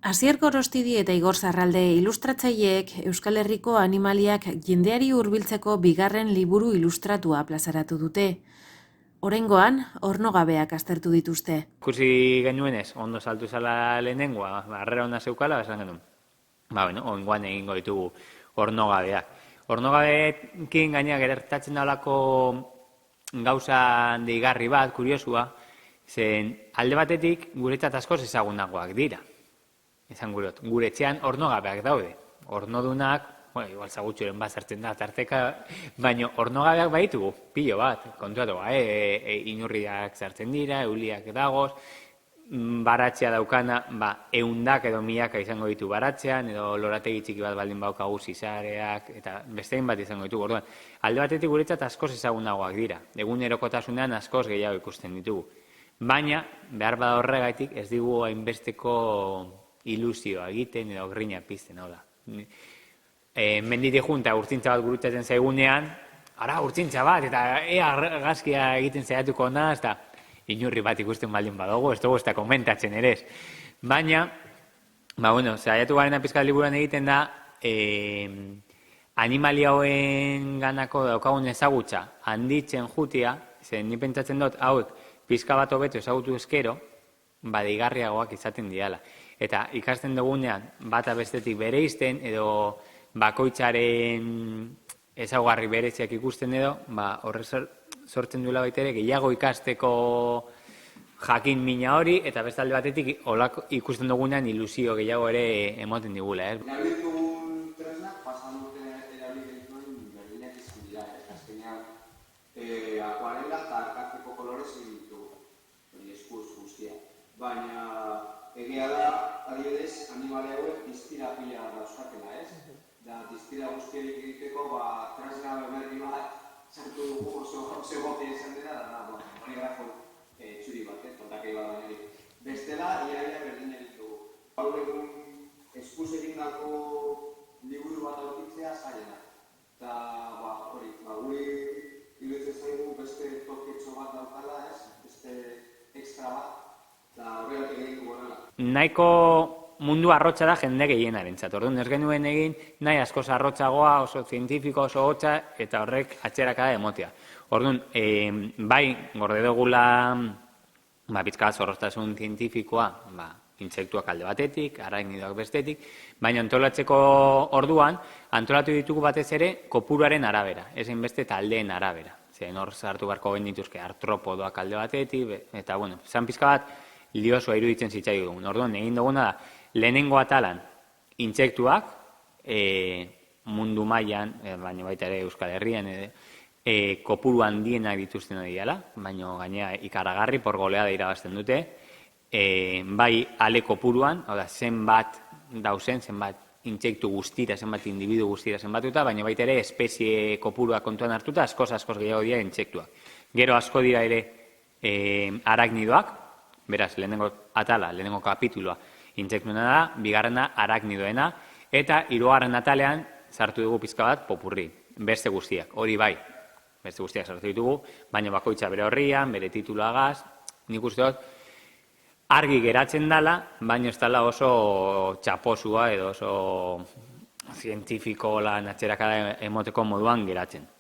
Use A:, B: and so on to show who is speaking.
A: Asier Gorostidi eta Igor Zarralde ilustratzaileek Euskal Herriko animaliak jendeari hurbiltzeko bigarren liburu ilustratua plazaratu dute. Oraingoan, ornogabeak aztertu dituzte.
B: Ikusi genuenez, ondo saltu zala lehenengoa, harrera ona zeukala, esan genuen. Oraingoan egingo ditugu ornogabeak. Ornogabeekin gaina gertatzen dalako gauza deigarri bat, kuriosua, zen alde batetik guretzat askoz ezagunagoak dira. Esan gure etxean ornogabeak daude. Ornodunak, igual zagutxuren bat zartzen da tarteka, baina ornogabeak baitugu, pilo bat, kontuatu, inurriak zartzen dira, euliak dagoz, baratzea daukana, eundak edo milaka izango ditu baratzean, edo lorategi txiki bat baldin baukagu zizareak, eta bestein bat izango ditugu. Orduan, alde batetik guretzat askoz ezagunagoak dira, egunerokotasunean askoz gehiago ikusten ditugu. Baina, behar bada horregaitik ez digu hainbesteko ilusioa egiten edo grina pizten, hau da. Menditik junta urtzintza bat gurutzatzen zaigunean, ara urtzintza bat, eta ea gazkia egiten zaiatuko naz, eta inurri bat ikusten baldin badugu, ez dugu ez da komentatzen ere ez. Baina, zaiatu garena pizkat liburuan egiten da, animalia hauen ganako daukagun ezagutza handitzen jutia, zen ni pentsatzen dut hauek pizka bat hobeto ezagutu ezkero, deigarriagoak izaten diala. Eta ikasten dugunean bata bestetik bereizten edo bakoitzaren ezaugarri bereziak ikusten edo, horre sortzen duela baita ere gehiago ikasteko jakin mina hori eta beste alde batetik ikusten dugunean ilusio gehiago ere emoten digula.
C: Erabil dugun tresnak pasan duten erabil dituen berdinak izan dira. Azkenean, akuarela eta arkarteko kolorez egin ditugu, eskuz guztia. Baina egia da, adibidez, animalia hauek diztira pila dauzkatela, ez? Da, diztira guztierik egiteko, tresna berri bat sartu dugu oso egokia izan dira, da, poligrafo txuri bat, kontakei bat baina. Bestela, iaia berdin ditugu. Gaur egun eskuz egindako liburu bat aurkitzea zailena. Eta, guri iruditzen zaigu beste toketxo bat daukala, ez? Beste extra bat.
B: Nahiko mundu arrotza da jende gehienarentzat. Orduan ez genuen egin nahi askoz arrotzagoa, oso zientifiko, oso hotza, eta horrek atxerakada emotea. Orduan, bai, gorde dugula pizka zorroztasun zientifikoa, intsektuak alde batetik, aragnidoak bestetik, baina antolatzeko orduan, antolatu ditugu batez ere kopuruaren arabera, ezein beste taldeen arabera. Zen hor sartu beharko genituzke artropodoak alde batetik, eta, zan pizka bat, liosua iruditzen zitzaigun. Orduan, egin duguna da, lehenengo atalan intsektuak, mundu mailan, baina baita ere Euskal Herrian, kopuru handienak dituzten diala, baina gainera ikaragarri, por goleada irabazten dute, bai ale kopuruan, zenbat dauzen, zenbat intsektu guztira, zenbat individu guztira zenbatuta, baina baita ere espezie kopurua kontuan hartuta, askoz gehiago dira intsektuak. Gero asko dira ere aragnidoak, beraz, lehenengo atala, lehenengo kapituloa intsektuena da, bigarrena aragnidoena, eta hirugarren atalean sartu dugu pizka bat popurri, beste guztiak, hori bai, beste guztiak sartu ditugu, baina bakoitza bere horrian, bere tituloagaz, nik uste dut, argi geratzen dela, baina ez dela oso txaposua edo oso zientifiko lan atxerakada emoteko moduan geratzen.